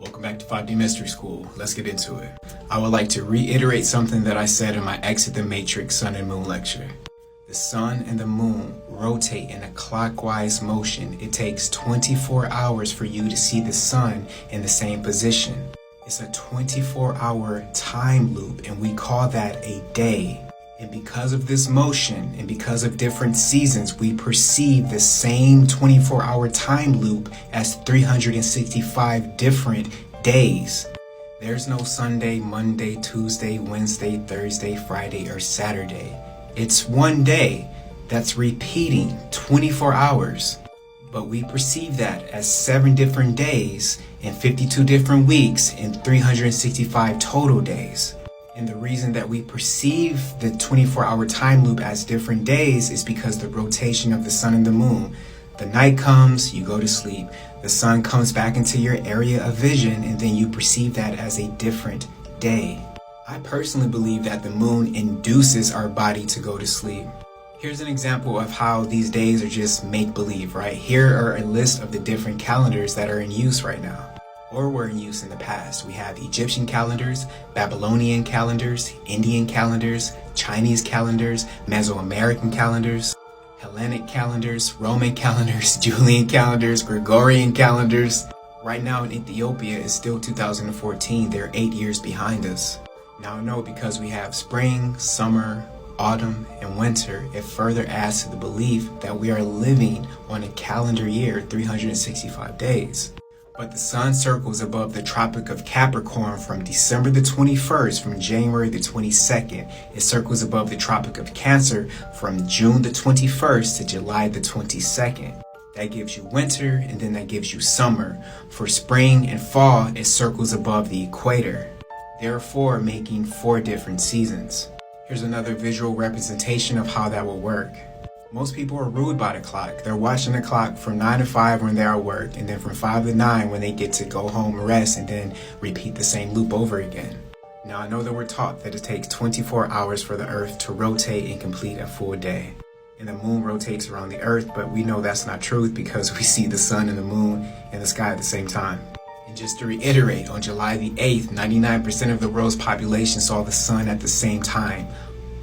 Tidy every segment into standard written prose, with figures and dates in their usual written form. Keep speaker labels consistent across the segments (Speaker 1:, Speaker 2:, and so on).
Speaker 1: Welcome back to 5D Mystery School. Let's get into it. I would like to reiterate something that I said in my Exit the Matrix Sun and Moon lecture. The sun and the moon rotate in a clockwise motion. It takes 24 hours for you to see the sun in the same position. It's a 24-hour time loop, and we call that a day. And because of this motion and because of different seasons, we perceive the same 24-hour time loop as 365 different days. There's no Sunday, Monday, Tuesday, Wednesday, Thursday, Friday, or Saturday. It's one day that's repeating 24 hours. But we perceive that as 7 different days and 52 different weeks and 365 total days. And the reason that we perceive the 24-hour time loop as different days is because the rotation of the sun and the moon. The night comes, you go to sleep. The sun comes back into your area of vision, and then you perceive that as a different day. I personally believe that the moon induces our body to go to sleep. Here's an example of how these days are just make-believe, right? Here are a list of the different calendars that are in use right now, or were in use in the past. We have Egyptian calendars, Babylonian calendars, Indian calendars, Chinese calendars, Mesoamerican calendars, Hellenic calendars, Roman calendars, Julian calendars, Gregorian calendars. Right now in Ethiopia, it's still 2014. They're 8 years behind us. Now I know because we have spring, summer, autumn, and winter, it further adds to the belief that we are living on a calendar year, 365 days. But the sun circles above the Tropic of Capricorn from December the 21st from January the 22nd. It circles above the Tropic of Cancer from June the 21st to July the 22nd. That gives you winter, and then that gives you summer. For spring and fall, it circles above the equator, therefore making 4 different seasons. Here's another visual representation of how that will work. Most people are ruled by the clock. They're watching the clock from 9 to 5 when they're at work, and then from 5 to 9 when they get to go home and rest, and then repeat the same loop over again. Now I know that we're taught that it takes 24 hours for the earth to rotate and complete a full day. And the moon rotates around the earth, but we know that's not truth because we see the sun and the moon in the sky at the same time. And just to reiterate, on July the 8th, 99% of the world's population saw the sun at the same time.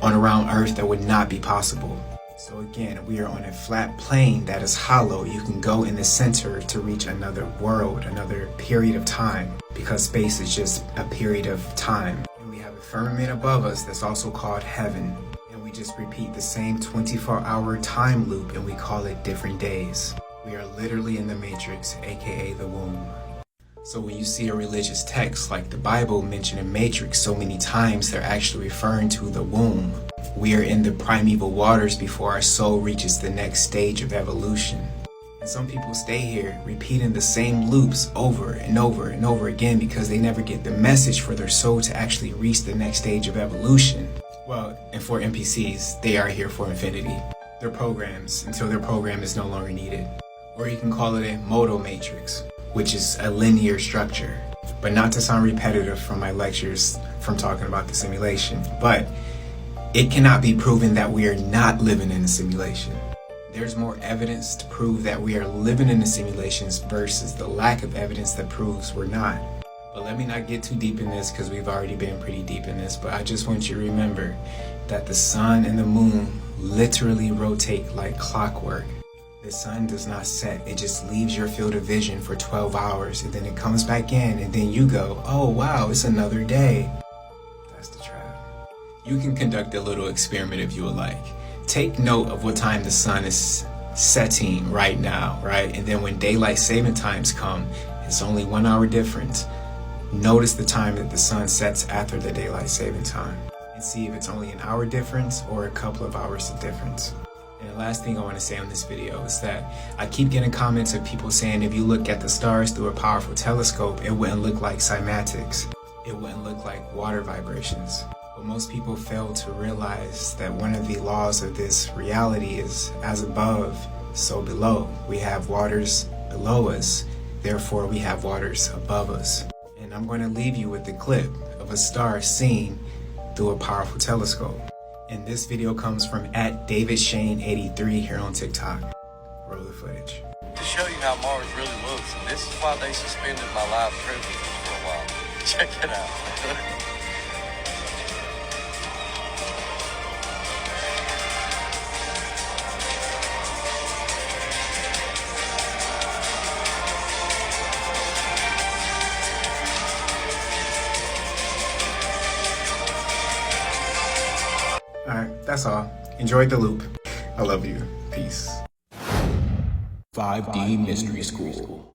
Speaker 1: On around earth, that would not be possible. So again, we are on a flat plane that is hollow. You can go in the center to reach another world, another period of time, because space is just a period of time. And we have a firmament above us that's also called heaven. And we just repeat the same 24-hour time loop, and we call it different days. We are literally in the matrix, aka the womb. So when you see a religious text like the Bible mention a matrix so many times, they're actually referring to the womb. We are in the primeval waters before our soul reaches the next stage of evolution. And some people stay here repeating the same loops over and over and over again because they never get the message for their soul to actually reach the next stage of evolution. Well, and for NPCs, they are here for infinity. They're programs until their program is no longer needed. Or you can call it a modal matrix, which is a linear structure. But not to sound repetitive from my lectures from talking about the simulation, but it cannot be proven that we are not living in a simulation. There's more evidence to prove that we are living in the simulations versus the lack of evidence that proves we're not. But let me not get too deep in this because we've already been pretty deep in this, but I just want you to remember that the sun and the moon literally rotate like clockwork. The sun does not set, it just leaves your field of vision for 12 hours and then it comes back in and then you go, oh wow, it's another day. That's the trap. You can conduct a little experiment if you would like. Take note of what time the sun is setting right now, right? And then when daylight saving times come, it's only 1 hour difference. Notice the time that the sun sets after the daylight saving time and see if it's only an hour difference or a couple of hours of difference. And the last thing I want to say on this video is that I keep getting comments of people saying if you look at the stars through a powerful telescope, it wouldn't look like cymatics. It wouldn't look like water vibrations. But most people fail to realize that one of the laws of this reality is as above, so below. We have waters below us, therefore we have waters above us. And I'm going to leave you with the clip of a star seen through a powerful telescope. And this video comes from @DavidShane83 here on TikTok. Roll the footage.
Speaker 2: show you how Mars really looks, and this is why they suspended my life privileges for a while. Check it out.
Speaker 1: Alright, that's all. Enjoyed the loop. I love you. Peace.
Speaker 3: 5D Mystery School.